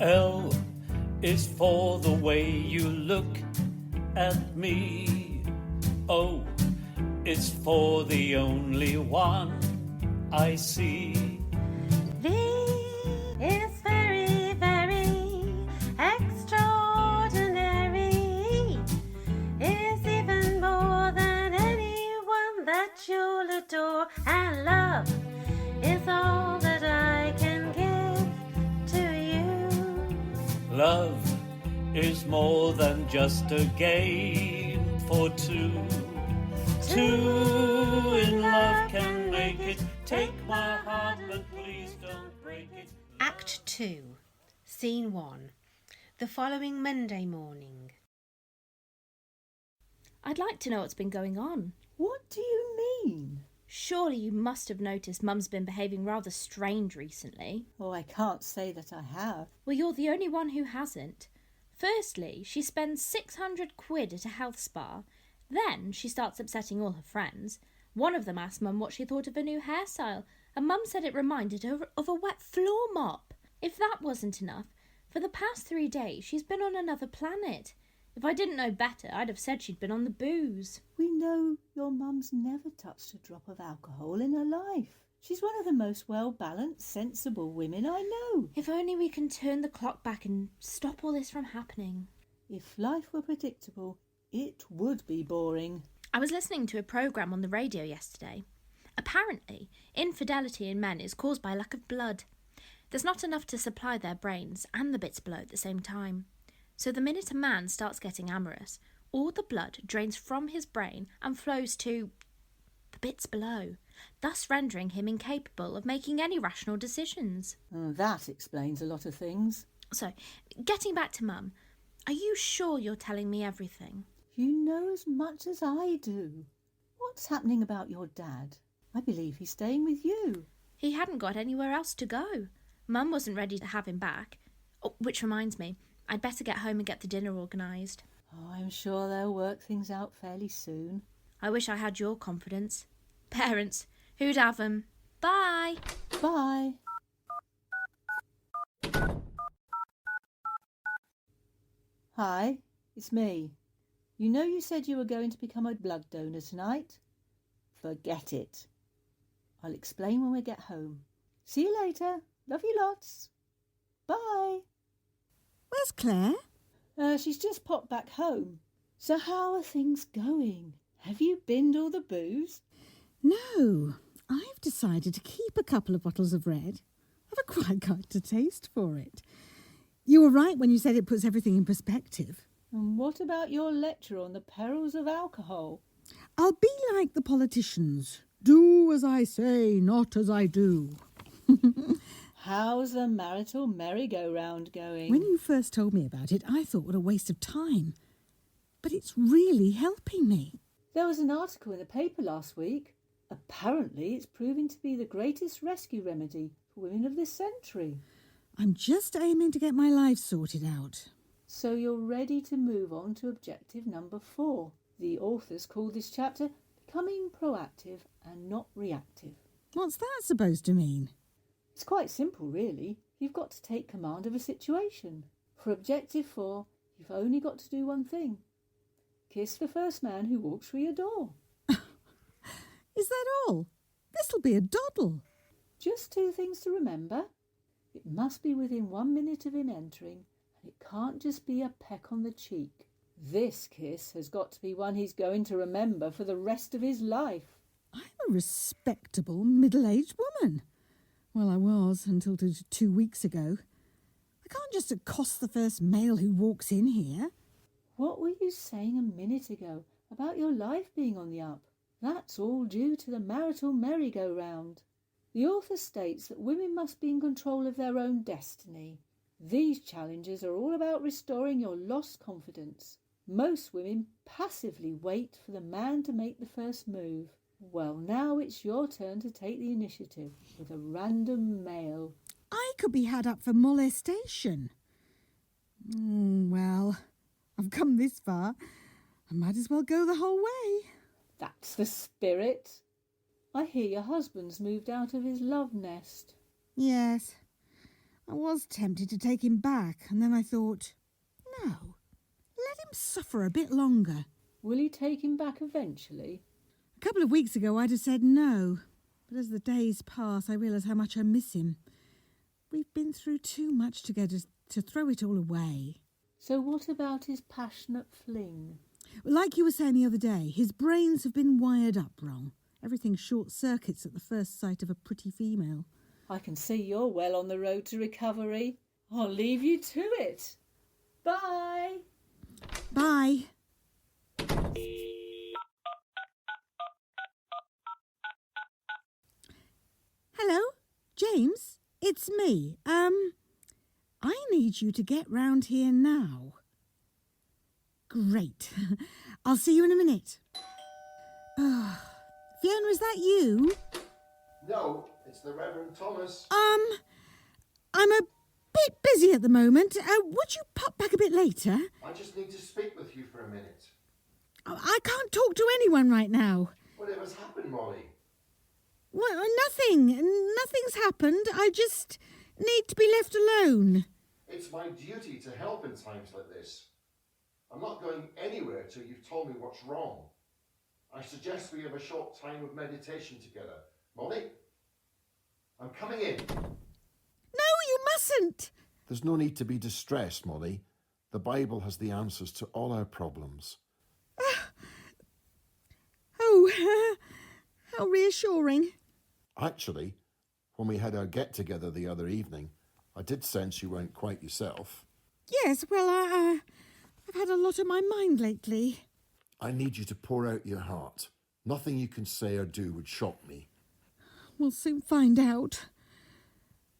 L is for the way you look at me. O is for the only one I see. V is very, very extraordinary. E is even more than anyone that you'll adore. And love is all that I can give to you. Love is more than just a game for two. Two in love can make it. Take my heart, but please don't break it. Act 2, Scene 1. The following Monday morning. I'd like to know what's been going on. What do you mean? Surely you must have noticed Mum's been behaving rather strange recently. Oh, I can't say that I have. Well, you're the only one who hasn't. Firstly, she spends 600 quid at a health spa. Then she starts upsetting all her friends. One of them asked Mum what she thought of her new hairstyle, and Mum said it reminded her of a wet floor mop. If that wasn't enough, for the past 3 days she's been on another planet. If I didn't know better, I'd have said she'd been on the booze. We know your mum's never touched a drop of alcohol in her life. She's one of the most well-balanced, sensible women I know. If only we can turn the clock back and stop all this from happening. If life were predictable, it would be boring. I was listening to a programme on the radio yesterday. Apparently, infidelity in men is caused by lack of blood. There's not enough to supply their brains and the bits below at the same time. So the minute a man starts getting amorous, all the blood drains from his brain and flows to the bits below, thus rendering him incapable of making any rational decisions. That explains a lot of things. So, getting back to Mum, are you sure you're telling me everything? You know as much as I do. What's happening about your dad? I believe he's staying with you. He hadn't got anywhere else to go. Mum wasn't ready to have him back. Oh, which reminds me, I'd better get home and get the dinner organised. Oh, I'm sure they'll work things out fairly soon. I wish I had your confidence. Parents, who'd have 'em? Bye. Bye. Hi, it's me. You know you said you were going to become a blood donor tonight? Forget it. I'll explain when we get home. See you later. Love you lots. Bye. Where's Claire? She's just popped back home. So how are things going? Have you binned all the booze? No, I've decided to keep a couple of bottles of red. I've quite got a taste for it. You were right when you said it puts everything in perspective. And what about your lecture on the perils of alcohol? I'll be like the politicians. Do as I say, not as I do. How's the marital merry-go-round going? When you first told me about it, I thought what a waste of time. But it's really helping me. There was an article in the paper last week. Apparently it's proving to be the greatest rescue remedy for women of this century. I'm just aiming to get my life sorted out. So you're ready to move on to objective number 4. The authors call this chapter Becoming Proactive and Not Reactive. What's that supposed to mean? It's quite simple, really. You've got to take command of a situation. For objective 4, you've only got to do one thing. Kiss the first man who walks through your door. Is that all? This'll be a doddle. Just 2 things to remember. It must be within 1 minute of him entering, and it can't just be a peck on the cheek. This kiss has got to be one he's going to remember for the rest of his life. I'm a respectable, middle-aged woman. Well, I was until 2 weeks ago. I can't just accost the first male who walks in here. What were you saying a minute ago about your life being on the up? That's all due to the marital merry-go-round. The author states that women must be in control of their own destiny. These challenges are all about restoring your lost confidence. Most women passively wait for the man to make the first move. Well, now it's your turn to take the initiative with a random male. I could be had up for molestation. Well, I've come this far. I might as well go the whole way. That's the spirit. I hear your husband's moved out of his love nest. Yes. I was tempted to take him back, and then I thought, no, let him suffer a bit longer. Will he take him back eventually? A couple of weeks ago I'd have said no, but as the days pass I realise how much I miss him. We've been through too much together to throw it all away. So what about his passionate fling? Like you were saying the other day, his brains have been wired up wrong. Everything short-circuits at the first sight of a pretty female. I can see you're well on the road to recovery. I'll leave you to it. Bye. Bye. Hello, James? It's me. I need you to get round here now. Great. I'll see you in a minute. Fiona, is that you? No, it's the Reverend Thomas. I'm a bit busy at the moment. Would you pop back a bit later? I just need to speak with you for a minute. I can't talk to anyone right now. Whatever's happened, Molly? Well, nothing. Nothing's happened. I just need to be left alone. It's my duty to help in times like this. I'm not going anywhere till you've told me what's wrong. I suggest we have a short time of meditation together. Molly? I'm coming in. No, you mustn't. There's no need to be distressed, Molly. The Bible has the answers to all our problems. Oh, how reassuring. Actually, when we had our get-together the other evening, I did sense you weren't quite yourself. Yes, well, I've had a lot on my mind lately. I need you to pour out your heart. Nothing you can say or do would shock me. We'll soon find out.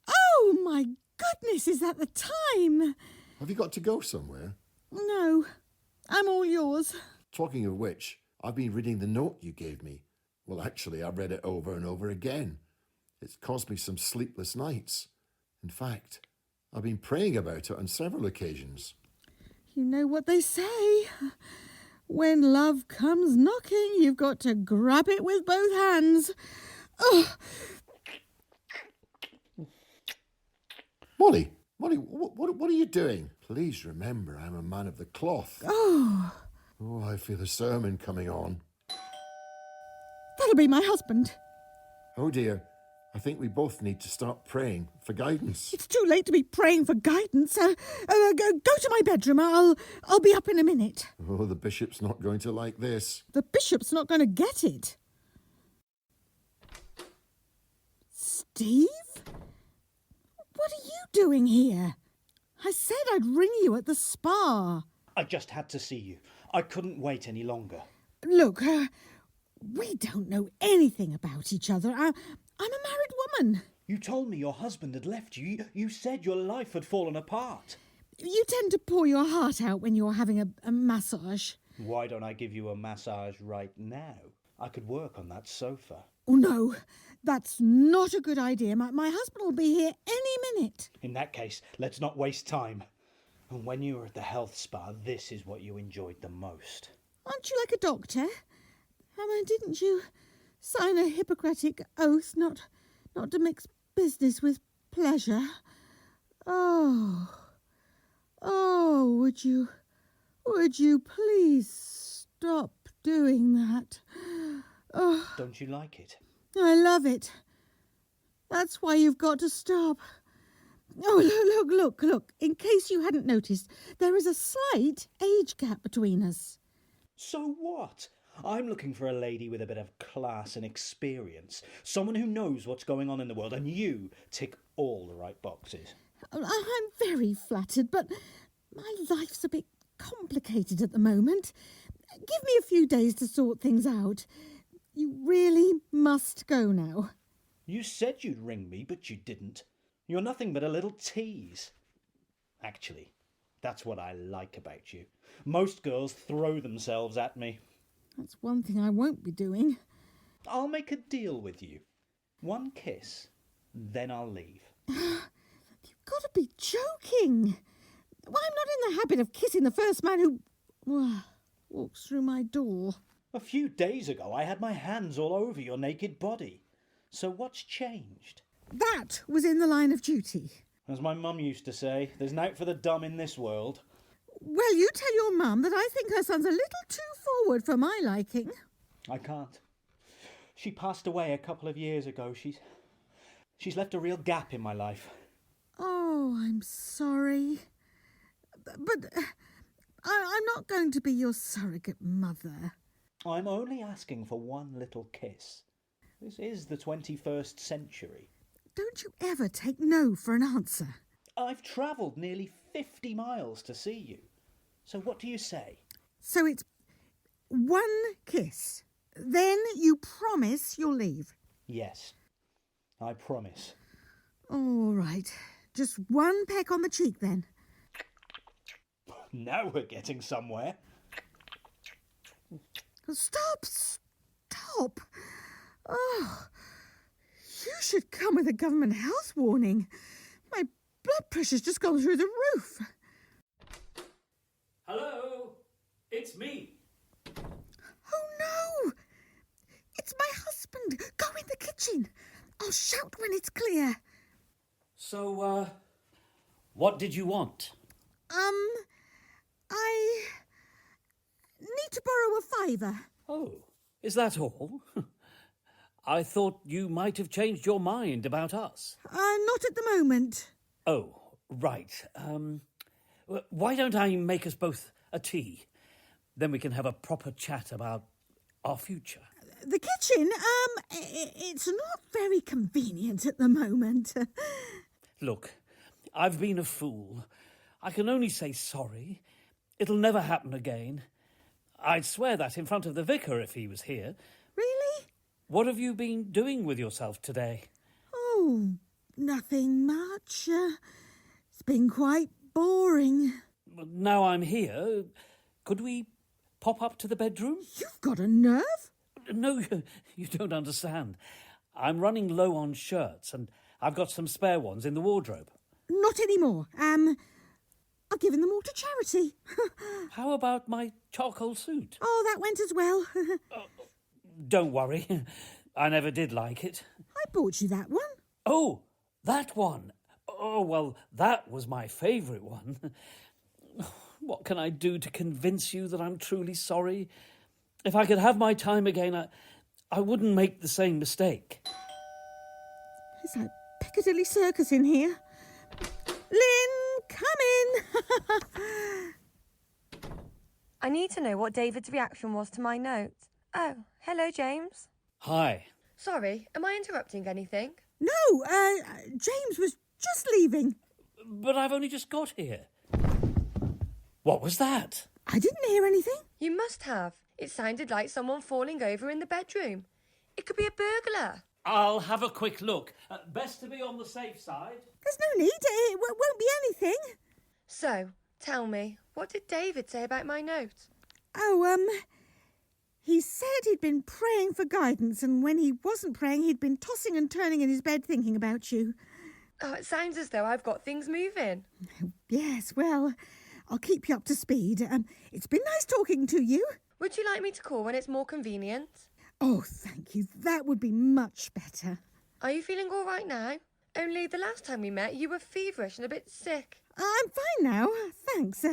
Oh, my goodness, is that the time? Have you got to go somewhere? No, I'm all yours. Talking of which, I've been reading the note you gave me. Well, actually, I've read it over and over again. It's caused me some sleepless nights. In fact, I've been praying about it on several occasions. You know what they say. When love comes knocking, you've got to grab it with both hands. Oh. Molly, what are you doing? Please remember, I'm a man of the cloth. Oh, I feel a sermon coming on. that'll be my husband. Oh dear, I think we both need to start praying for guidance. It's too late to be praying for guidance. Go to my bedroom. I'll be up in a minute. Oh, the bishop's not going to like this. The bishop's not going to get it. Steve? What are you doing here? I said I'd ring you at the spa. I just had to see you. I couldn't wait any longer. Look, we don't know anything about each other. I'm a married woman. You told me your husband had left you. You said your life had fallen apart. You tend to pour your heart out when you're having a massage. Why don't I give you a massage right now? I could work on that sofa. Oh, no, that's not a good idea. My husband will be here any minute. In that case, let's not waste time. And when you were at the health spa, this is what you enjoyed the most. Aren't you like a doctor? Didn't you sign a Hippocratic oath not to mix business with pleasure? Oh, would you please stop doing that? Oh, Don't you like it? I love it. That's why you've got to stop. Oh, look. In case you hadn't noticed, there is a slight age gap between us. So what? I'm looking for a lady with a bit of class and experience. Someone who knows what's going on in the world, and you tick all the right boxes. I'm very flattered, but my life's a bit complicated at the moment. Give me a few days to sort things out. You really must go now. You said you'd ring me, but you didn't. You're nothing but a little tease. Actually, that's what I like about you. Most girls throw themselves at me. That's one thing I won't be doing. I'll make a deal with you. One kiss, then I'll leave. You've got to be joking. Well, I'm not in the habit of kissing the first man who walks through my door. A few days ago, I had my hands all over your naked body. So what's changed? That was in the line of duty. As my mum used to say, there's nought for the dumb in this world. Well, you tell your mum that I think her son's a little too forward for my liking. I can't. She passed away a couple of years ago. She's left a real gap in my life. Oh, I'm sorry. But I'm not going to be your surrogate mother. I'm only asking for one little kiss. This is the 21st century. Don't you ever take no for an answer. I've travelled nearly 50 miles to see you. So what do you say? So it's one kiss. Then you promise you'll leave. Yes, I promise. All right. Just one peck on the cheek then. Now we're getting somewhere. Stop. Oh, you should come with a government health warning. My blood pressure's just gone through the roof. Hello, it's me. Oh, no. It's my husband. Go in the kitchen. I'll shout when it's clear. So, what did you want? I need to borrow a £5. Oh, is that all? I thought you might have changed your mind about us. Not at the moment. Oh, right. Why don't I make us both a tea? Then we can have a proper chat about our future. The kitchen, it's not very convenient at the moment. Look, I've been a fool. I can only say sorry. It'll never happen again. I'd swear that in front of the vicar if he was here. Really? What have you been doing with yourself today? Oh, nothing much. It's been quite boring. Now I'm here, could we pop up to the bedroom? You've got a nerve? No, you don't understand. I'm running low on shirts and I've got some spare ones in the wardrobe. Not anymore. I've given them all to charity. How about my charcoal suit? Oh, that went as well. Don't worry, I never did like it. I bought you that one. Oh, that one. Oh, well, that was my favourite one. What can I do to convince you that I'm truly sorry? If I could have my time again, I wouldn't make the same mistake. It's like Piccadilly Circus in here. Lynn, come in. I need to know what David's reaction was to my note. Oh, hello, James. Hi. Sorry, am I interrupting anything? No, James was just leaving. But I've only just got here. What was that? I didn't hear anything. You must have. It sounded like someone falling over in the bedroom. It could be a burglar. I'll have a quick look. Best to be on the safe side. There's no need. It won't be anything. So, tell me, what did David say about my note? Oh, he said he'd been praying for guidance, and when he wasn't praying, he'd been tossing and turning in his bed thinking about you. Oh, it sounds as though I've got things moving. Yes, well, I'll keep you up to speed. It's been nice talking to you. Would you like me to call when it's more convenient? Oh, thank you. That would be much better. Are you feeling all right now? Only the last time we met, you were feverish and a bit sick. I'm fine now, thanks.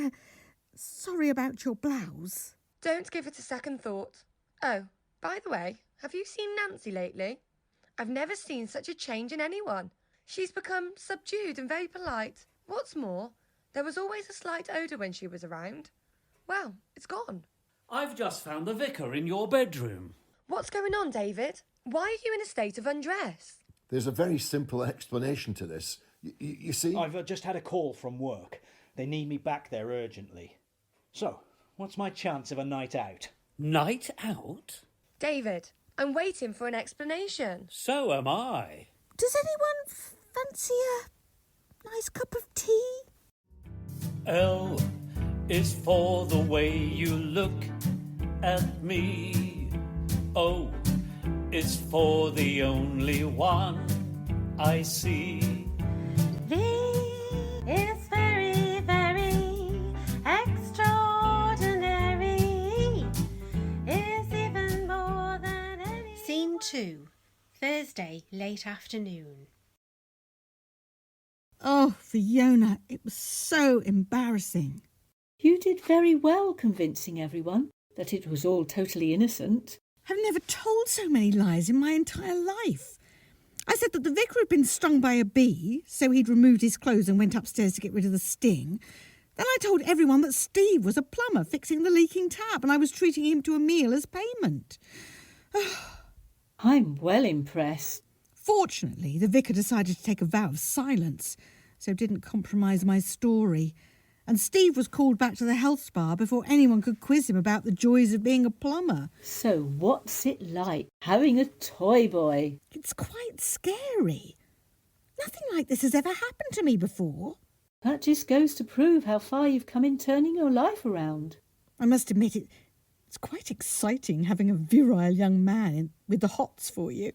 Sorry about your blouse. Don't give it a second thought. Oh, by the way, have you seen Nancy lately? I've never seen such a change in anyone. She's become subdued and very polite. What's more, there was always a slight odour when she was around. Well, it's gone. I've just found the vicar in your bedroom. What's going on, David? Why are you in a state of undress? There's a very simple explanation to this. You see... I've just had a call from work. They need me back there urgently. So, what's my chance of a night out? Night out? David, I'm waiting for an explanation. So am I. Does anyone fancy a nice cup of tea? L is for the way you look at me. O is for the only one I see. V is very, very extraordinary. E is even more than any... Scene 2, Thursday, late afternoon. Oh, Fiona, it was so embarrassing. You did very well convincing everyone that it was all totally innocent. I've never told so many lies in my entire life. I said that the vicar had been stung by a bee, so he'd removed his clothes and went upstairs to get rid of the sting. Then I told everyone that Steve was a plumber fixing the leaking tap and I was treating him to a meal as payment. I'm well impressed. Fortunately, the vicar decided to take a vow of silence, so didn't compromise my story. And Steve was called back to the health spa before anyone could quiz him about the joys of being a plumber. So what's it like having a toy boy? It's quite scary. Nothing like this has ever happened to me before. That just goes to prove how far you've come in turning your life around. I must admit it's quite exciting having a virile young man with the hots for you.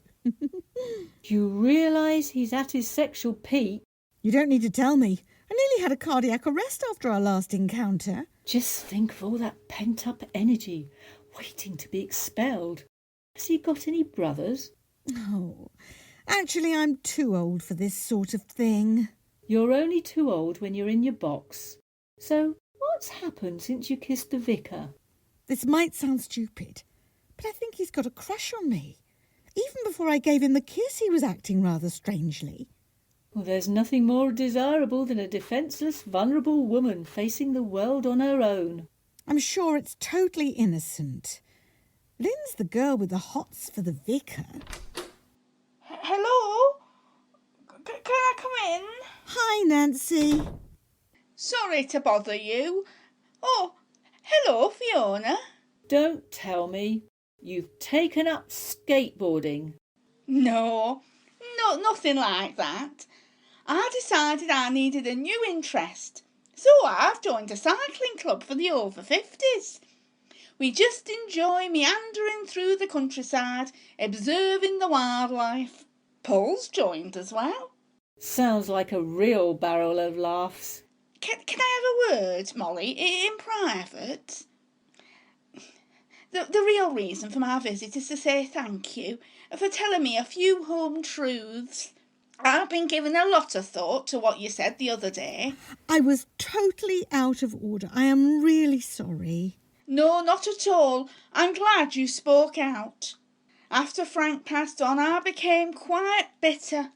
You realise he's at his sexual peak? You don't need to tell me. I nearly had a cardiac arrest after our last encounter. Just think of all that pent-up energy waiting to be expelled. Has he got any brothers? Oh, actually, I'm too old for this sort of thing. You're only too old when you're in your box. So what's happened since you kissed the vicar? This might sound stupid, but I think he's got a crush on me. Even before I gave him the kiss, he was acting rather strangely. Well, there's nothing more desirable than a defenceless, vulnerable woman facing the world on her own. I'm sure it's totally innocent. Lynn's the girl with the hots for the vicar. Hello? Can I come in? Hi, Nancy. Sorry to bother you. Oh, hello, Fiona. Don't tell me. You've taken up skateboarding. No, nothing like that. I decided I needed a new interest, so I've joined a cycling club for the over 50s. We just enjoy meandering through the countryside, observing the wildlife. Paul's joined as well. Sounds like a real barrel of laughs. Can I have a word, Molly, in private? The real reason for my visit is to say thank you for telling me a few home truths. I've been giving a lot of thought to what you said the other day. I was totally out of order. I am really sorry. No, not at all. I'm glad you spoke out. After Frank passed on, I became quite bitter.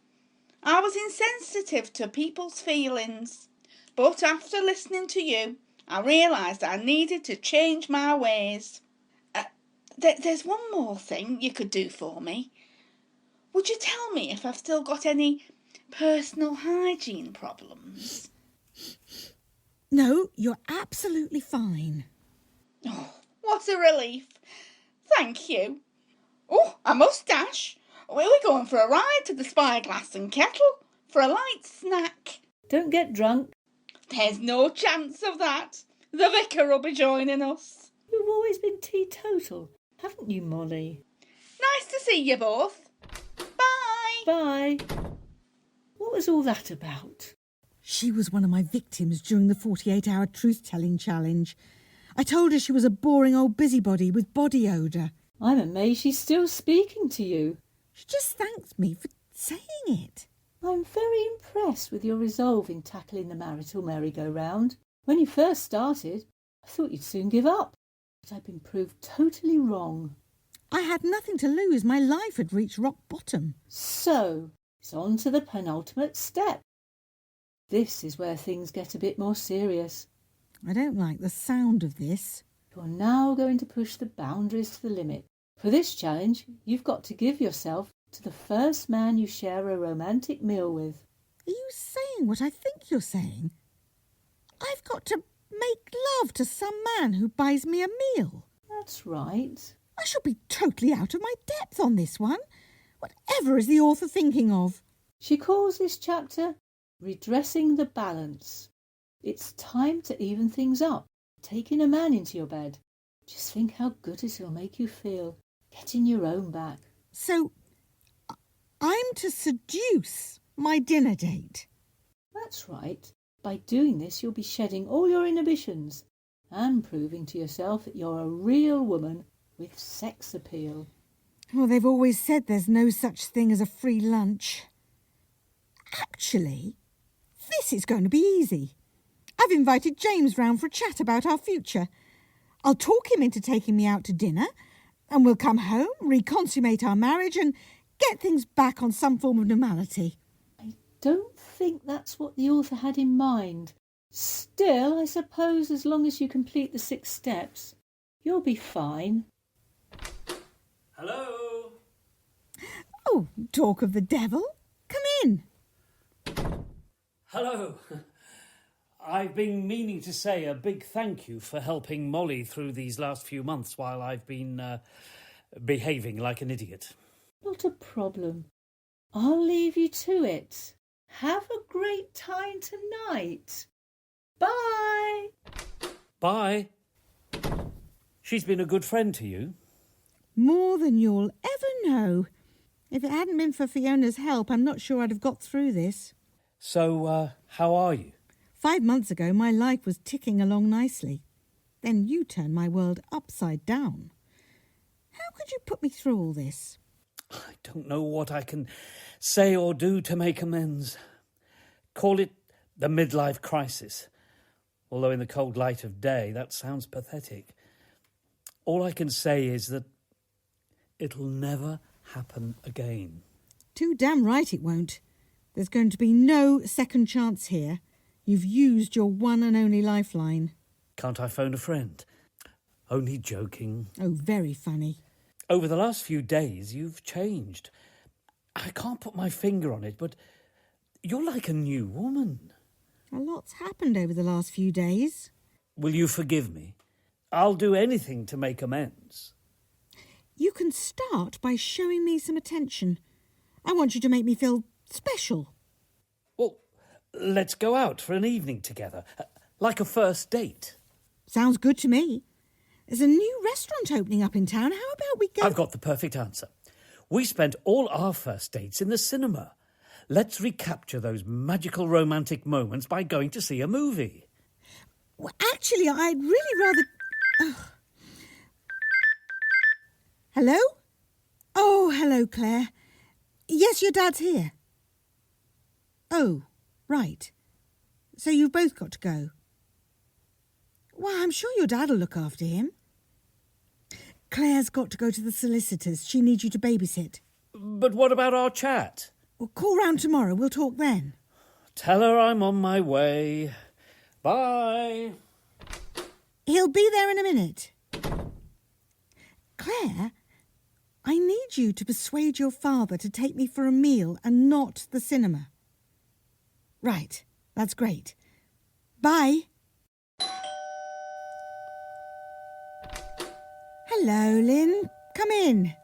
I was insensitive to people's feelings. But after listening to you, I realised I needed to change my ways. There's one more thing you could do for me. Would you tell me if I've still got any personal hygiene problems? No, you're absolutely fine. Oh, what a relief. Thank you. Oh, a moustache. We're going for a ride to the Spyglass and Kettle for a light snack. Don't get drunk. There's no chance of that. The vicar will be joining us. You've always been teetotal, haven't you, Molly? Nice to see you both. Bye. Bye. What was all that about? She was one of my victims during the 48-hour truth-telling challenge. I told her she was a boring old busybody with body odour. I'm amazed she's still speaking to you. She just thanked me for saying it. I'm very impressed with your resolve in tackling the marital merry-go-round. When you first started, I thought you'd soon give up, but I've been proved totally wrong. I had nothing to lose. My life had reached rock bottom. So, it's on to the penultimate step. This is where things get a bit more serious. I don't like the sound of this. You're now going to push the boundaries to the limit. For this challenge, you've got to give yourself to the first man you share a romantic meal with. Are you saying what I think you're saying? I've got to make love to some man who buys me a meal. That's right. I shall be totally out of my depth on this one. Whatever is the author thinking of? She calls this chapter Redressing the Balance. It's time to even things up, taking a man into your bed. Just think how good it'll make you feel, getting your own back. So, I'm to seduce my dinner date? That's right. By doing this, you'll be shedding all your inhibitions and proving to yourself that you're a real woman with sex appeal. Well, they've always said there's no such thing as a free lunch. Actually, This is going to be easy. I've invited James round for a chat about our future. I'll talk him into taking me out to dinner, and we'll come home, reconsummate our marriage, and get things back on some form of normality. I don't think that's what the author had in mind. Still, I suppose as long as you complete the 6 steps, you'll be fine. Hello? Oh, talk of the devil. Come in. Hello. I've been meaning to say a big thank you for helping Molly through these last few months while I've been behaving like an idiot. Not a problem. I'll leave you to it. Have a great time tonight. Bye. Bye. She's been a good friend to you. More than you'll ever know. If it hadn't been for Fiona's help, I'm not sure I'd have got through this. So, how are you? 5 months ago, my life was ticking along nicely. Then you turned my world upside down. How could you put me through all this? I don't know what I can say or do to make amends. Call it the midlife crisis. Although in the cold light of day, that sounds pathetic. All I can say is that it'll never happen again. Too damn right it won't. There's going to be no second chance here. You've used your one and only lifeline. Can't I phone a friend? Only joking. Oh, very funny. Over the last few days, you've changed. I can't put my finger on it, but you're like a new woman. A lot's happened over the last few days. Will you forgive me? I'll do anything to make amends. You can start by showing me some attention. I want you to make me feel special. Well, let's go out for an evening together, like a first date. Sounds good to me. There's a new restaurant opening up in town. How about we go... I've got the perfect answer. We spent all our first dates in the cinema. Let's recapture those magical romantic moments by going to see a movie. Well, actually, I'd really rather... Hello? Oh, hello, Claire. Yes, your dad's here. Oh, right. So you've both got to go. Well, I'm sure your dad'll look after him. Claire's got to go to the solicitors. She needs you to babysit. But what about our chat? Well, call round tomorrow. We'll talk then. Tell her I'm on my way. Bye. He'll be there in a minute. Claire, I need you to persuade your father to take me for a meal and not the cinema. Right, that's great. Bye. Hello, Lynn. Come in.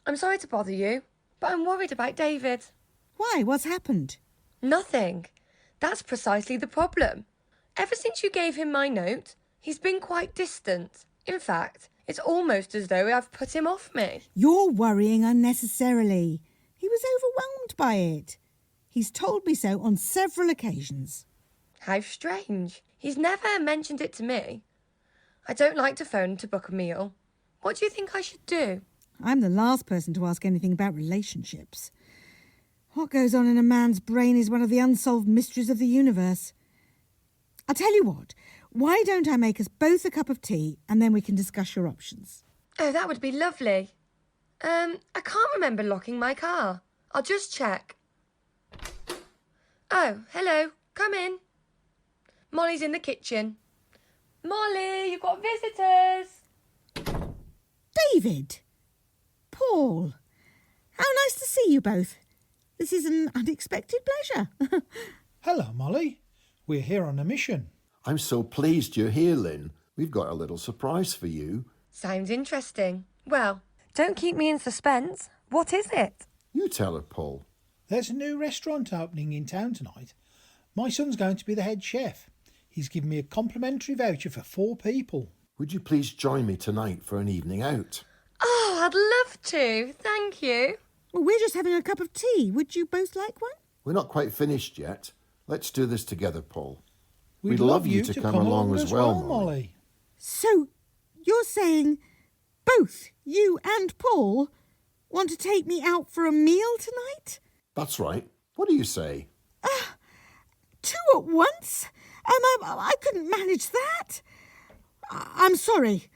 I'm sorry to bother you, but I'm worried about David. Why? What's happened? Nothing. That's precisely the problem. Ever since you gave him my note, he's been quite distant. In fact, it's almost as though I've put him off me. You're worrying unnecessarily. He was overwhelmed by it. He's told me so on several occasions. How strange. He's never mentioned it to me. I don't like to phone to book a meal. What do you think I should do? I'm the last person to ask anything about relationships. What goes on in a man's brain is one of the unsolved mysteries of the universe. I'll tell you what, why don't I make us both a cup of tea and then we can discuss your options? Oh, that would be lovely. I can't remember locking my car. I'll just check. Oh, hello. Come in. Molly's in the kitchen. Molly, you've got visitors. David! Paul! How nice to see you both. This is an unexpected pleasure. Hello, Molly. We're here on a mission. I'm so pleased you're here, Lynn. We've got a little surprise for you. Sounds interesting. Well, don't keep me in suspense. What is it? You tell her, Paul. There's a new restaurant opening in town tonight. My son's going to be the head chef. He's given me a complimentary voucher for 4 people. Would you please join me tonight for an evening out? Oh, I'd love to. Thank you. Well, we're just having a cup of tea. Would you both like one? We're not quite finished yet. Let's do this together, Paul. We'd love you to come along as well, Molly. So, you're saying both you and Paul want to take me out for a meal tonight? That's right. What do you say? 2 at once? I couldn't manage that. I'm sorry.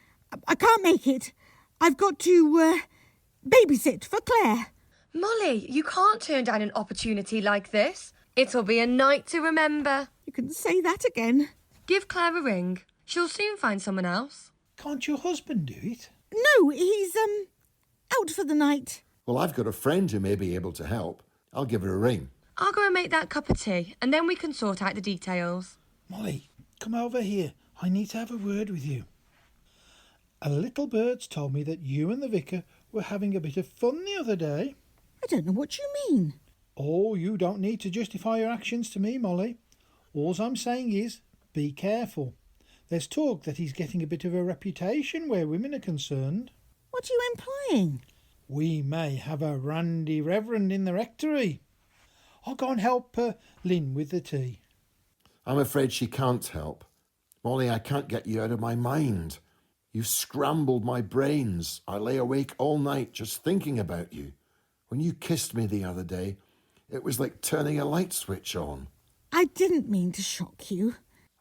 I can't make it. I've got to babysit for Claire. Molly, you can't turn down an opportunity like this. It'll be a night to remember. You can say that again. Give Claire a ring. She'll soon find someone else. Can't your husband do it? No, he's out for the night. Well, I've got a friend who may be able to help. I'll give her a ring. I'll go and make that cup of tea, and then we can sort out the details. Molly, come over here. I need to have a word with you. A little bird's told me that you and the vicar were having a bit of fun the other day. I don't know what you mean. Oh, you don't need to justify your actions to me, Molly. All I'm saying is, be careful. There's talk that he's getting a bit of a reputation where women are concerned. What are you implying? We may have a randy reverend in the rectory. I'll go and help Lynn with the tea. I'm afraid she can't help. Molly, I can't get you out of my mind. You've scrambled my brains. I lay awake all night just thinking about you. When you kissed me the other day, it was like turning a light switch on. I didn't mean to shock you.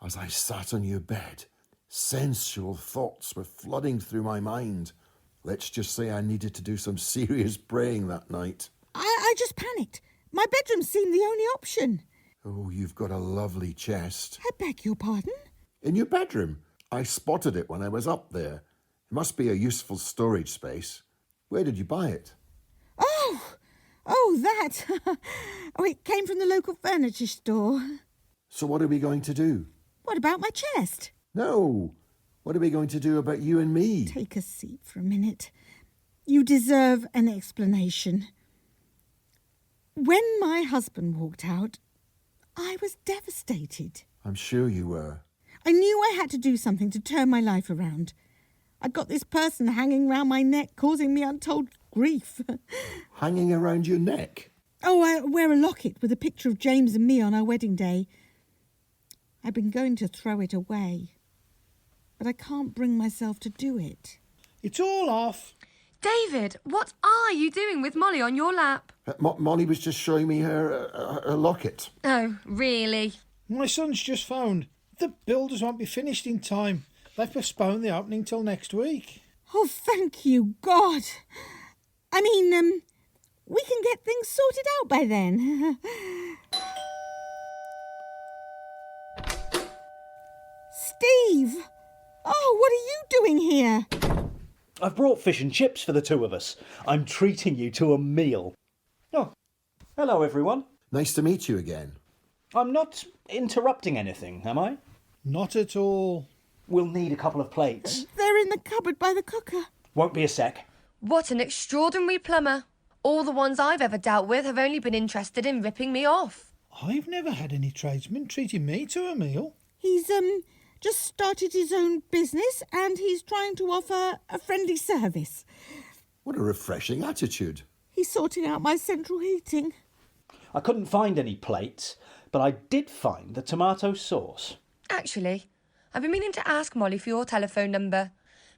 As I sat on your bed, sensual thoughts were flooding through my mind. Let's just say I needed to do some serious praying that night. I just panicked. My bedroom seemed the only option. Oh, you've got a lovely chest. I beg your pardon? In your bedroom. I spotted it when I was up there. It must be a useful storage space. Where did you buy it? Oh, that. Oh, it came from the local furniture store. So what are we going to do? What about my chest? No. What are we going to do about you and me? Take a seat for a minute. You deserve an explanation. When my husband walked out, I was devastated. I'm sure you were. I knew I had to do something to turn my life around. I'd got this person hanging round my neck, causing me untold grief. Hanging around your neck? Oh, I wear a locket with a picture of James and me on our wedding day. I've been going to throw it away, but I can't bring myself to do it. It's all off. David, what are you doing with Molly on your lap? Molly was just showing me her locket. Oh, really? My son's just phoned. The builders won't be finished in time. They've postponed the opening till next week. Oh, thank you, God. I mean, we can get things sorted out by then. Steve! Oh, what are you doing here? I've brought fish and chips for the two of us. I'm treating you to a meal. Oh, hello everyone. Nice to meet you again. I'm not interrupting anything, am I? Not at all. We'll need a couple of plates. They're in the cupboard by the cooker. Won't be a sec. What an extraordinary plumber. All the ones I've ever dealt with have only been interested in ripping me off. I've never had any tradesmen treating me to a meal. He's, just started his own business and he's trying to offer a friendly service. What a refreshing attitude. He's sorting out my central heating. I couldn't find any plates, but I did find the tomato sauce. Actually, I've been meaning to ask Molly for your telephone number.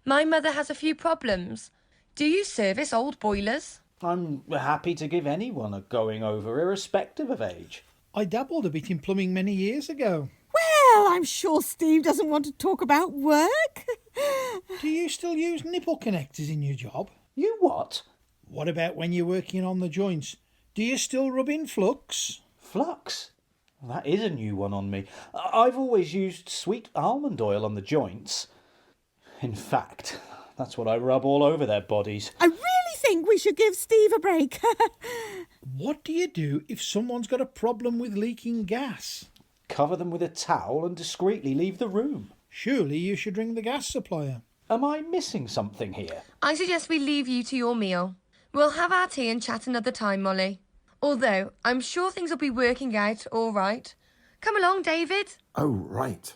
My mother has a few problems. Do you service old boilers? I'm happy to give anyone a going over, irrespective of age. I dabbled a bit in plumbing many years ago. Well, I'm sure Steve doesn't want to talk about work. Do you still use nipple connectors in your job? You what? What about when you're working on the joints? Do you still rub in flux? Flux? That is a new one on me. I've always used sweet almond oil on the joints. In fact, that's what I rub all over their bodies. I really think we should give Steve a break. What do you do if someone's got a problem with leaking gas? Cover them with a towel and discreetly leave the room. Surely you should ring the gas supplier. Am I missing something here? I suggest we leave you to your meal. We'll have our tea and chat another time, Molly. Although, I'm sure things will be working out all right. Come along, David. Oh, right.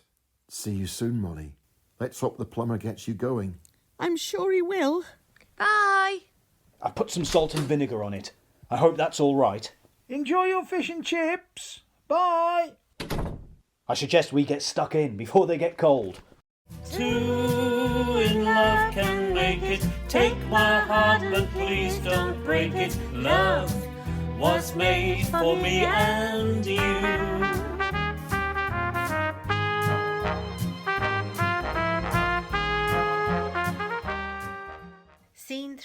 See you soon, Molly. Let's hope the plumber gets you going. I'm sure he will. Bye. I've put some salt and vinegar on it. I hope that's all right. Enjoy your fish and chips. Bye. I suggest we get stuck in before they get cold. Two in love can make it. Take my heart, but please don't break it. Love was made for me and you.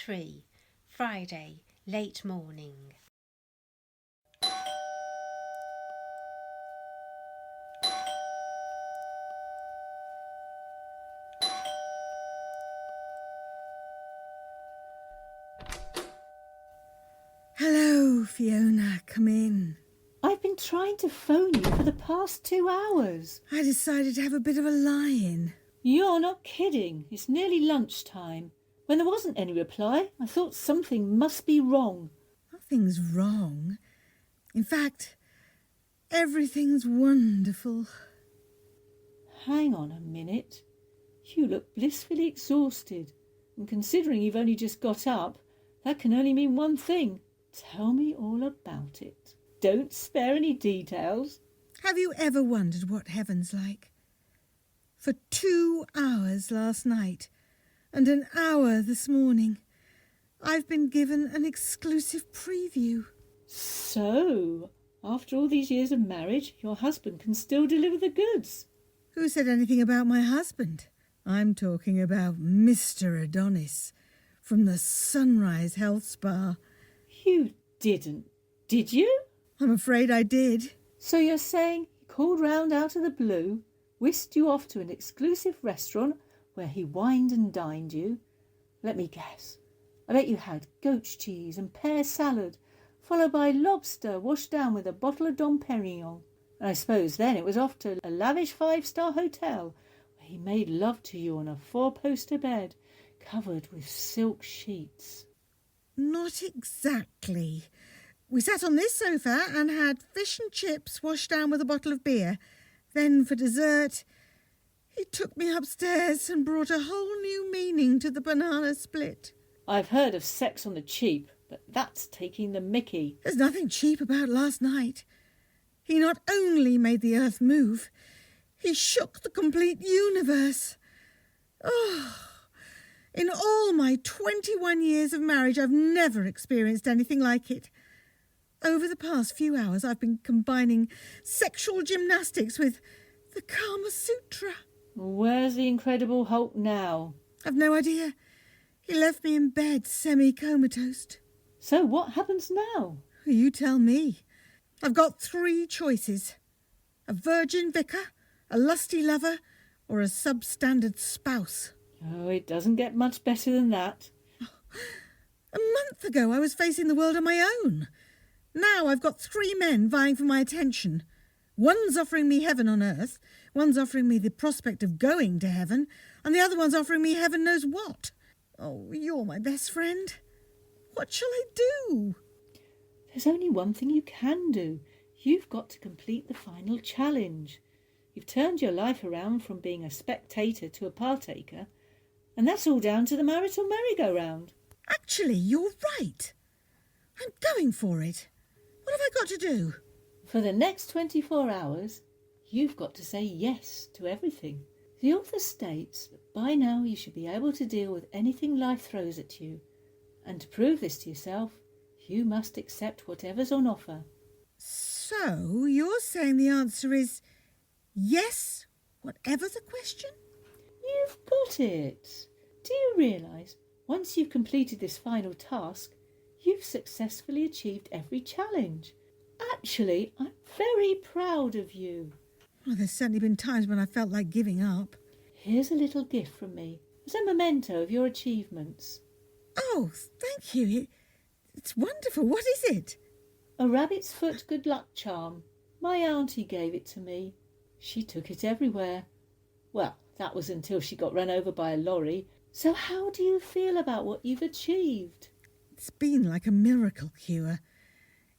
3, Friday, late morning. Hello, Fiona. Come in. I've been trying to phone you for the past 2 hours. I decided to have a bit of a lie-in. You're not kidding. It's nearly lunchtime. When there wasn't any reply, I thought something must be wrong. Nothing's wrong. In fact, everything's wonderful. Hang on a minute. You look blissfully exhausted. And considering you've only just got up, that can only mean one thing. Tell me all about it. Don't spare any details. Have you ever wondered what heaven's like? For 2 hours last night and an hour this morning, I've been given an exclusive preview. So, after all these years of marriage, your husband can still deliver the goods. Who said anything about my husband? I'm talking about Mr. Adonis from the Sunrise Health Spa. You didn't, did you? I'm afraid I did. So you're saying he called round out of the blue, whisked you off to an exclusive restaurant where he wined and dined you? Let me guess. I bet you had goat's cheese and pear salad, followed by lobster washed down with a bottle of Dom Perignon. And I suppose then it was off to a lavish 5-star hotel where he made love to you on a 4-poster bed covered with silk sheets. Not exactly. We sat on this sofa and had fish and chips washed down with a bottle of beer. Then for dessert, he took me upstairs and brought a whole new meaning to the banana split. I've heard of sex on the cheap, but that's taking the mickey. There's nothing cheap about last night. He not only made the earth move, he shook the complete universe. Oh, in all my 21 years of marriage, I've never experienced anything like it. Over the past few hours, I've been combining sexual gymnastics with the Kama Sutra. Where's the Incredible Hulk now? I've no idea. He left me in bed, semi-comatose. So what happens now? You tell me. I've got 3 choices. A virgin vicar, a lusty lover, or a substandard spouse. Oh, it doesn't get much better than that. A month ago, I was facing the world on my own. Now I've got 3 men vying for my attention. One's offering me heaven on earth, one's offering me the prospect of going to heaven, and the other one's offering me heaven knows what. Oh, you're my best friend. What shall I do? There's only one thing you can do. You've got to complete the final challenge. You've turned your life around from being a spectator to a partaker, and that's all down to the marital merry-go-round. Actually, you're right. I'm going for it. What have I got to do? For the next 24 hours, you've got to say yes to everything. The author states that by now you should be able to deal with anything life throws at you. And to prove this to yourself, you must accept whatever's on offer. So, you're saying the answer is yes, whatever the question? You've got it. Do you realise, once you've completed this final task, you've successfully achieved every challenge? Actually, I'm very proud of you. Well, there's certainly been times when I felt like giving up. Here's a little gift from me, as a memento of your achievements. Oh, thank you. It's wonderful. What is it? A rabbit's foot good luck charm. My auntie gave it to me. She took it everywhere. Well, that was until she got run over by a lorry. So how do you feel about what you've achieved? It's been like a miracle cure.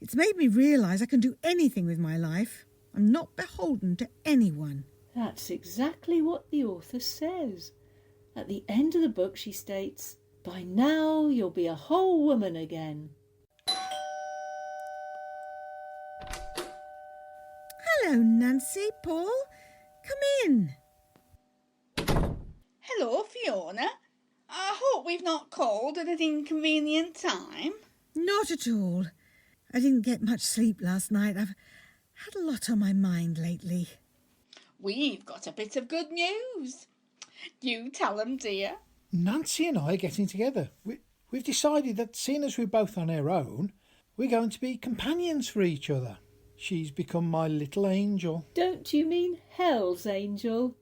It's made me realise I can do anything with my life. I'm not beholden to anyone. That's exactly what the author says. At the end of the book she states, "By now you'll be a whole woman again." Hello, Nancy, Paul. Come in. Hello, Fiona. I hope we've not called at an inconvenient time. Not at all. I didn't get much sleep last night. I've had a lot on my mind lately. We've got a bit of good news. You tell them, dear. Nancy and I are getting together. We're We've decided that seeing as we're both on our own, we're going to be companions for each other. She's become my little angel. Don't you mean Hell's Angel?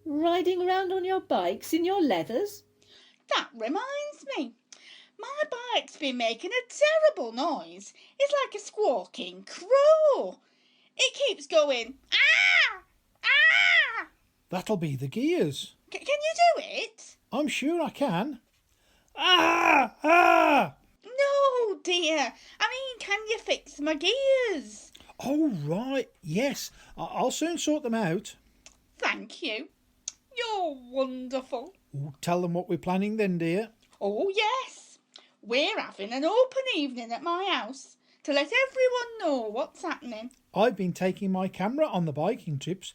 Riding around on your bikes in your leathers? That reminds me. My bike's been making a terrible noise. It's like a squawking crow. It keeps going, ah! Ah! That'll be the gears. Can you do it? I'm sure I can. Ah! Ah! No, dear. I mean, can you fix my gears? Oh, right. Yes. I'll soon sort them out. Thank you. You're wonderful. Oh, tell them what we're planning then, dear. Oh, yes. We're having an open evening at my house to let everyone know what's happening. I've been taking my camera on the biking trips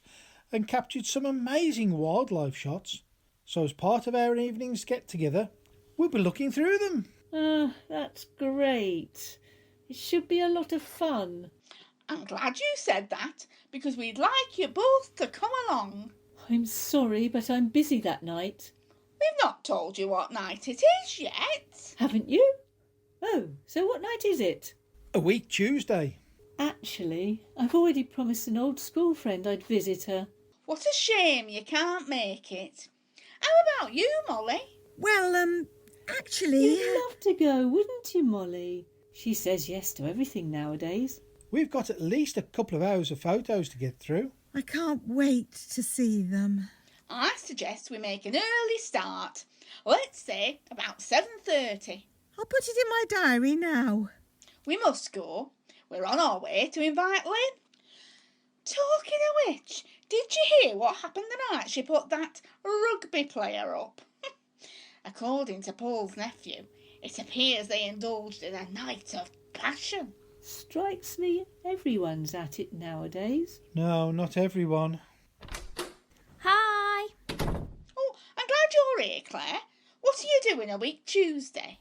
and captured some amazing wildlife shots. So as part of our evening's get-together, we'll be looking through them. That's great. It should be a lot of fun. I'm glad you said that, because we'd like you both to come along. I'm sorry, but I'm busy that night. We've not told you what night it is yet. Haven't you? Oh, so what night is it? A week Tuesday. Actually, I've already promised an old school friend I'd visit her. What a shame you can't make it. How about you, Molly? Well, actually... You'd love to go, wouldn't you, Molly? She says yes to everything nowadays. We've got at least a couple of hours of photos to get through. I can't wait to see them. I suggest we make an early start. Let's say about 7:30. I'll put it in my diary now. We must go. We're on our way to invite Lynn. Talking of which, did you hear what happened the night she put that rugby player up? According to Paul's nephew, it appears they indulged in a night of passion. Strikes me everyone's at it nowadays. No, not everyone. Hi. Oh, I'm glad you're here, Claire. What are you doing a week Tuesday?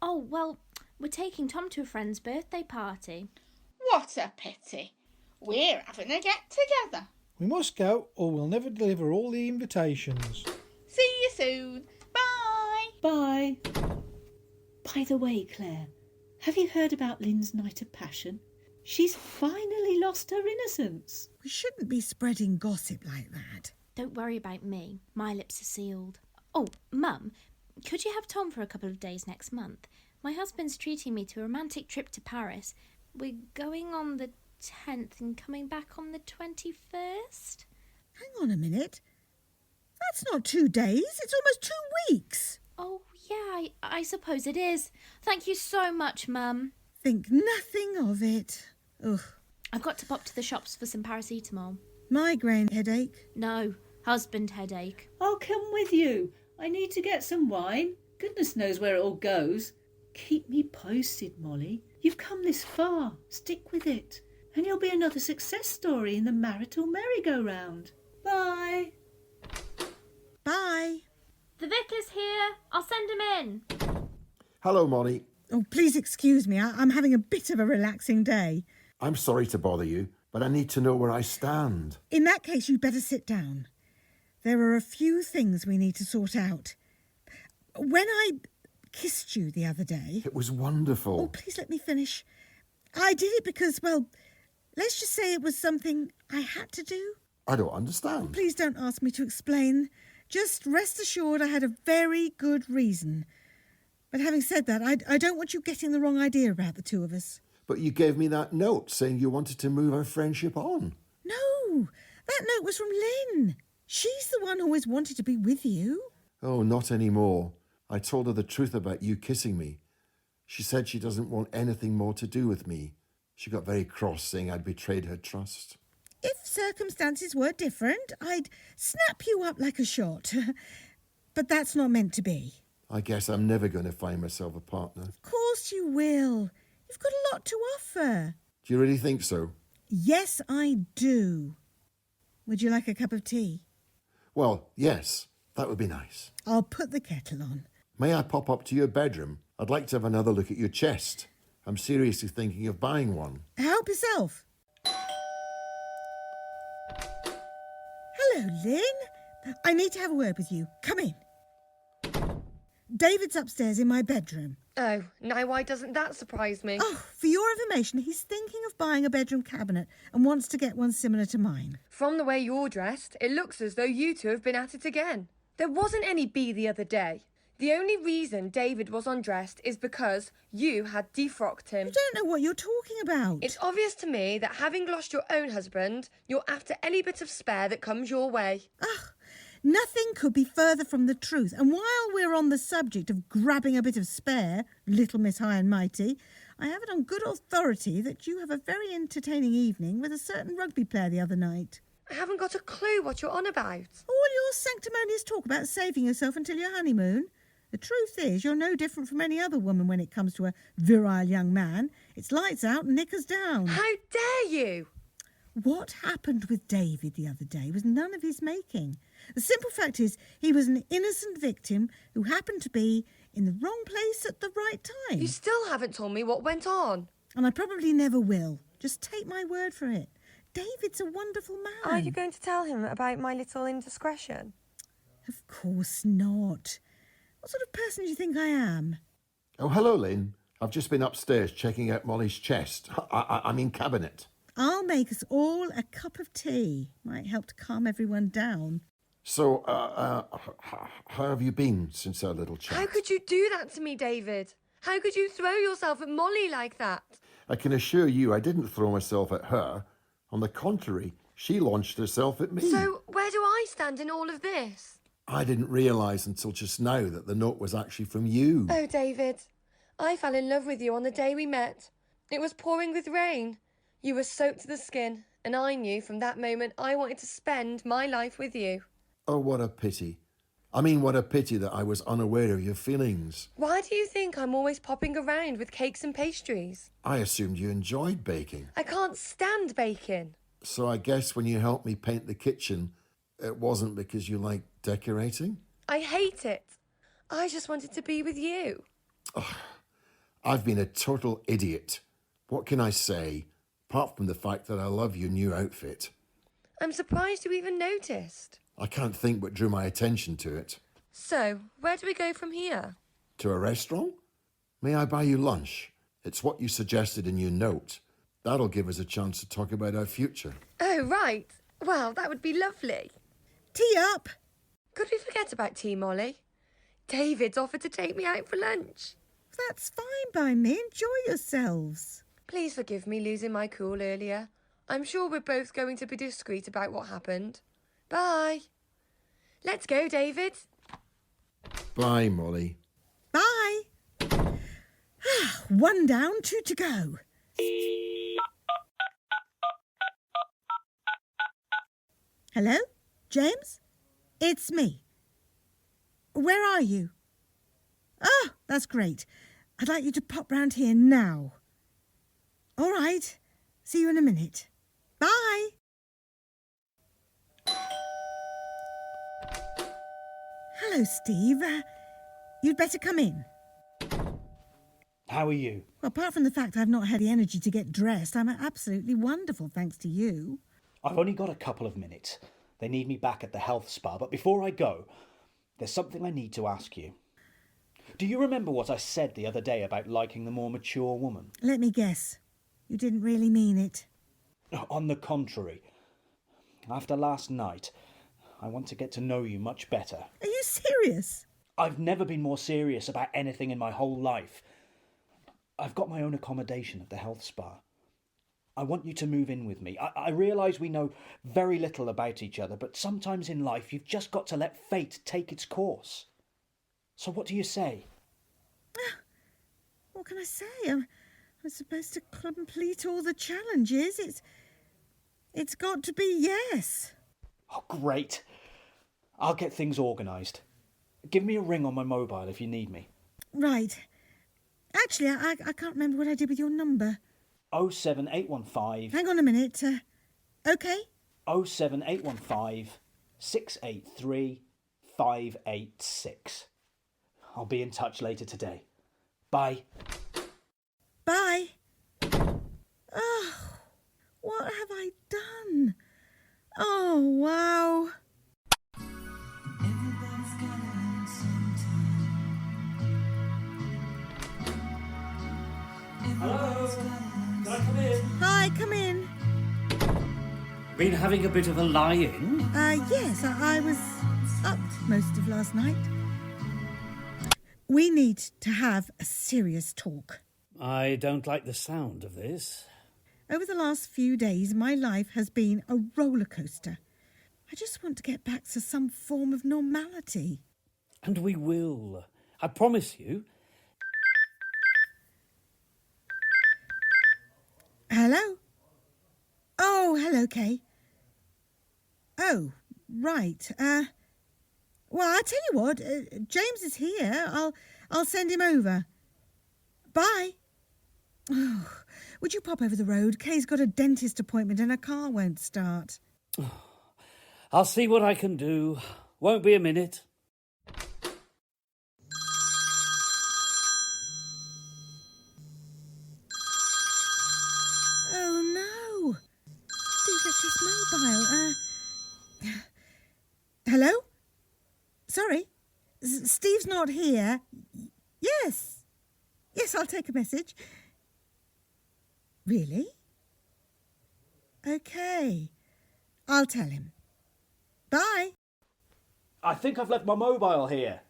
Oh, well, we're taking Tom to a friend's birthday party. What a pity. We're having a get-together. We must go or we'll never deliver all the invitations. See you soon. Bye. Bye. By the way, Claire, have you heard about Lynn's night of passion? She's finally lost her innocence. We shouldn't be spreading gossip like that. Don't worry about me. My lips are sealed. Oh, Mum, could you have Tom for a couple of days next month? My husband's treating me to a romantic trip to Paris. We're going on the 10th and coming back on the 21st. Hang on a minute. That's not 2 days. It's almost 2 weeks. Oh, yeah, I suppose it is. Thank you so much, Mum. Think nothing of it. Ugh. I've got to pop to the shops for some paracetamol. Migraine headache. No, husband headache. I'll come with you. I need to get some wine. Goodness knows where it all goes. Keep me posted, Molly. You've come this far. Stick with it. And you'll be another success story in the marital merry-go-round. Bye. Bye. The vicar's here. I'll send him in. Hello, Molly. Oh, please excuse me. I'm having a bit of a relaxing day. I'm sorry to bother you, but I need to know where I stand. In that case, you'd better sit down. There are a few things we need to sort out. When I kissed you the other day... It was wonderful. Oh, please let me finish. I did it because, well, let's just say it was something I had to do. I don't understand. Please don't ask me to explain. Just rest assured I had a very good reason. But having said that, I don't want you getting the wrong idea about the two of us. But you gave me that note saying you wanted to move our friendship on. No, that note was from Lynn. She's the one who always wanted to be with you. Oh, not anymore. I told her the truth about you kissing me. She said she doesn't want anything more to do with me. She got very cross, saying I'd betrayed her trust. If circumstances were different, I'd snap you up like a shot. But that's not meant to be. I guess I'm never going to find myself a partner. Of course you will. You've got a lot to offer. Do you really think so? Yes, I do. Would you like a cup of tea? Well, yes, that would be nice. I'll put the kettle on. May I pop up to your bedroom? I'd like to have another look at your chest. I'm seriously thinking of buying one. Help yourself. Hello, Lynn. I need to have a word with you. Come in. David's upstairs in my bedroom. Oh, now why doesn't that surprise me? Oh, for your information, he's thinking of buying a bedroom cabinet and wants to get one similar to mine. From the way you're dressed, it looks as though you two have been at it again. There wasn't any bee the other day. The only reason David was undressed is because you had defrocked him. You don't know what you're talking about. It's obvious to me that having lost your own husband, you're after any bit of spare that comes your way. Ugh, nothing could be further from the truth. And while we're on the subject of grabbing a bit of spare, little Miss High and Mighty, I have it on good authority that you have a very entertaining evening with a certain rugby player the other night. I haven't got a clue what you're on about. All your sanctimonious talk about saving yourself until your honeymoon. The truth is, you're no different from any other woman when it comes to a virile young man. It's lights out and knickers down. How dare you? What happened with David the other day was none of his making. The simple fact is, he was an innocent victim who happened to be in the wrong place at the right time. You still haven't told me what went on. And I probably never will. Just take my word for it. David's a wonderful man. Are you going to tell him about my little indiscretion? Of course not. What sort of person do you think I am? Oh, hello, Lynn. I've just been upstairs checking out Molly's chest. I mean cabinet. I'll make us all a cup of tea. Might help to calm everyone down. So, how have you been since our little chat? How could you do that to me, David? How could you throw yourself at Molly like that? I can assure you I didn't throw myself at her. On the contrary, she launched herself at me. So, where do I stand in all of this? I didn't realise until just now that the note was actually from you. Oh, David, I fell in love with you on the day we met. It was pouring with rain. You were soaked to the skin, and I knew from that moment I wanted to spend my life with you. Oh, what a pity. I mean, what a pity that I was unaware of your feelings. Why do you think I'm always popping around with cakes and pastries? I assumed you enjoyed baking. I can't stand baking. So I guess when you helped me paint the kitchen, it wasn't because you liked decorating? I hate it. I just wanted to be with you. Oh, I've been a total idiot. What can I say, apart from the fact that I love your new outfit? I'm surprised you even noticed. I can't think what drew my attention to it. So, where do we go from here? To a restaurant? May I buy you lunch? It's what you suggested in your note. That'll give us a chance to talk about our future. Oh, right. Well, that would be lovely. Tea up! Could we forget about tea, Molly? David's offered to take me out for lunch. That's fine by me. Enjoy yourselves. Please forgive me losing my cool earlier. I'm sure we're both going to be discreet about what happened. Bye. Let's go, David. Bye, Molly. Bye. One down, two to go. Hello? James? It's me. Where are you? Oh, that's great. I'd like you to pop round here now. All right. See you in a minute. Bye. Hello, Steve. You'd better come in. How are you? Well, apart from the fact I've not had the energy to get dressed, I'm absolutely wonderful, thanks to you. I've only got a couple of minutes. They need me back at the health spa, but before I go, there's something I need to ask you. Do you remember what I said the other day about liking the more mature woman? Let me guess. You didn't really mean it. On the contrary. After last night, I want to get to know you much better. Are you serious? I've never been more serious about anything in my whole life. I've got my own accommodation at the health spa. I want you to move in with me. I realise we know very little about each other, but sometimes in life you've just got to let fate take its course. So what do you say? What can I say? I'm supposed to complete all the challenges. It's got to be yes. Oh, great. I'll get things organised. Give me a ring on my mobile if you need me. Right. Actually, I can't remember what I did with your number. 07815... Hang on a minute. OK? 07815 683 586. I'll be in touch later today. Bye. Bye. Oh, what have I done? Oh, wow. Everybody's gotta learn sometime. Hello? Can I come in? Hi, come in. Been having a bit of a lie-in? Yes, I was up most of last night. We need to have a serious talk. I don't like the sound of this. Over the last few days, my life has been a roller coaster. I just want to get back to some form of normality. And we will. I promise you. Hello? Oh, hello, Kay. Oh, right. Well, I'll tell you what. James is here. I'll send him over. Bye. Oh, would you pop over the road? Kay's got a dentist appointment and her car won't start. I'll see what I can do. Won't be a minute. Oh, no. Steve left his mobile. Hello? Sorry. Steve's not here. Yes. Yes, I'll take a message. Really? Okay. I'll tell him. Bye. I think I've left my mobile here.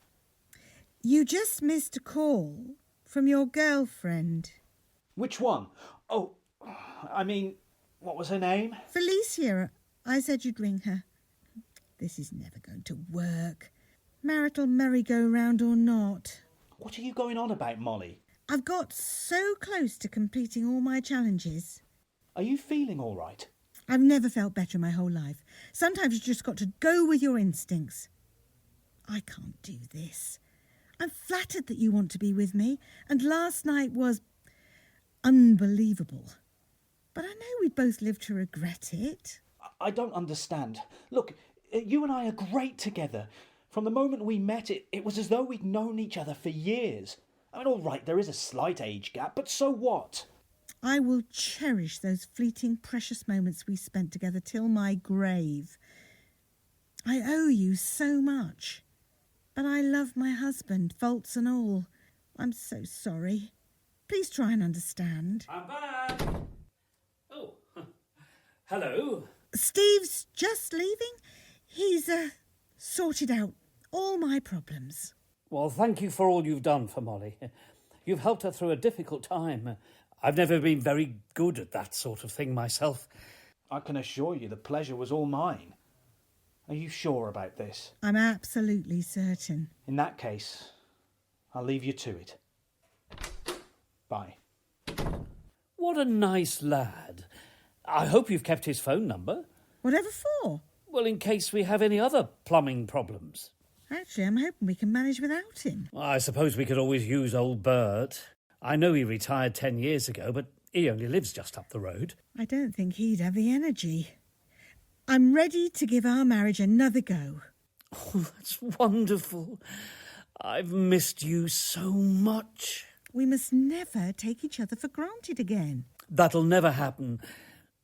You just missed a call from your girlfriend. Which one? Oh, I mean, what was her name? Felicia. I said you'd ring her. This is never going to work. Marital merry-go-round or not. What are you going on about, Molly? I've got so close to completing all my challenges. Are you feeling all right? I've never felt better in my whole life. Sometimes you've just got to go with your instincts. I can't do this. I'm flattered that you want to be with me, and last night was unbelievable. But I know we'd both live to regret it. I don't understand. Look, you and I are great together. From the moment we met, it was as though we'd known each other for years. I mean, all right, there is a slight age gap, but so what? I will cherish those fleeting, precious moments we spent together till my grave. I owe you so much. But I love my husband, faults and all. I'm so sorry. Please try and understand. I'm back. Oh, hello. Steve's just leaving. He's sorted out all my problems. Well, thank you for all you've done for Molly. You've helped her through a difficult time. I've never been very good at that sort of thing myself. I can assure you the pleasure was all mine. Are you sure about this? I'm absolutely certain. In that case, I'll leave you to it. Bye. What a nice lad. I hope you've kept his phone number. Whatever for? Well, in case we have any other plumbing problems. Actually, I'm hoping we can manage without him. Well, I suppose we could always use old Bert. I know he retired 10 years ago, but he only lives just up the road. I don't think he'd have the energy. I'm ready to give our marriage another go. Oh, that's wonderful. I've missed you so much. We must never take each other for granted again. That'll never happen.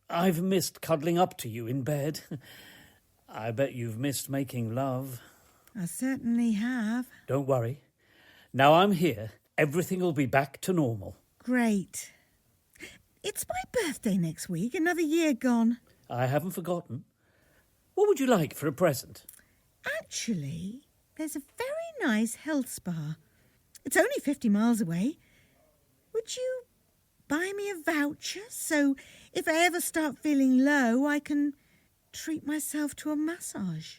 I've missed cuddling up to you in bed. I bet you've missed making love. I certainly have. Don't worry. Now I'm here, everything will be back to normal. Great. It's my birthday next week, another year gone. I haven't forgotten. What would you like for a present? Actually, there's a very nice health spa. It's only 50 miles away. Would you buy me a voucher so if I ever start feeling low, I can treat myself to a massage?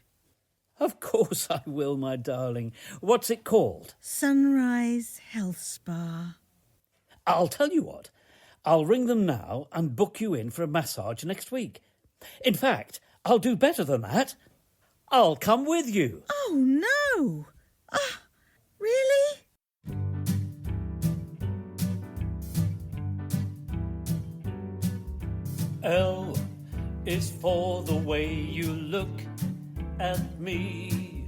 Of course I will, my darling. What's it called? Sunrise Health Spa. I'll tell you what. I'll ring them now and book you in for a massage next week. In fact, I'll do better than that. I'll come with you. Oh, no. Really? L is for the way you look at me.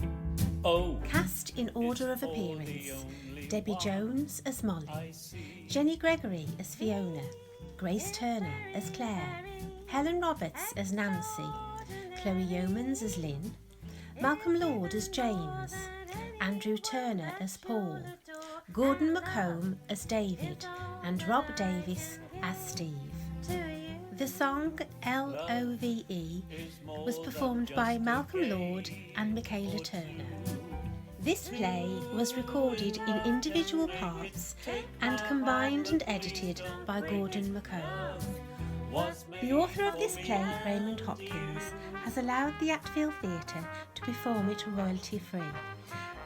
O. Cast in order of appearance: Debbie Jones as Molly, Jenny Gregory as Fiona, Grace Turner as Claire, Helen Roberts as Nancy, Chloe Yeomans as Lynn, Malcolm Lord as James, Andrew Turner as Paul, Gordon McComb as David, and Rob Davis as Steve. The song L.O.V.E. was performed by Malcolm Lord and Michaela Turner. This play was recorded in individual parts and combined and edited by Gordon McComb. The author of this play, Raymond Hopkins, has allowed the Attfield Theatre to perform it royalty-free,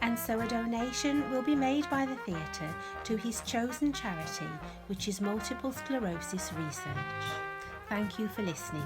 and so a donation will be made by the theatre to his chosen charity, which is Multiple Sclerosis Research. Thank you for listening.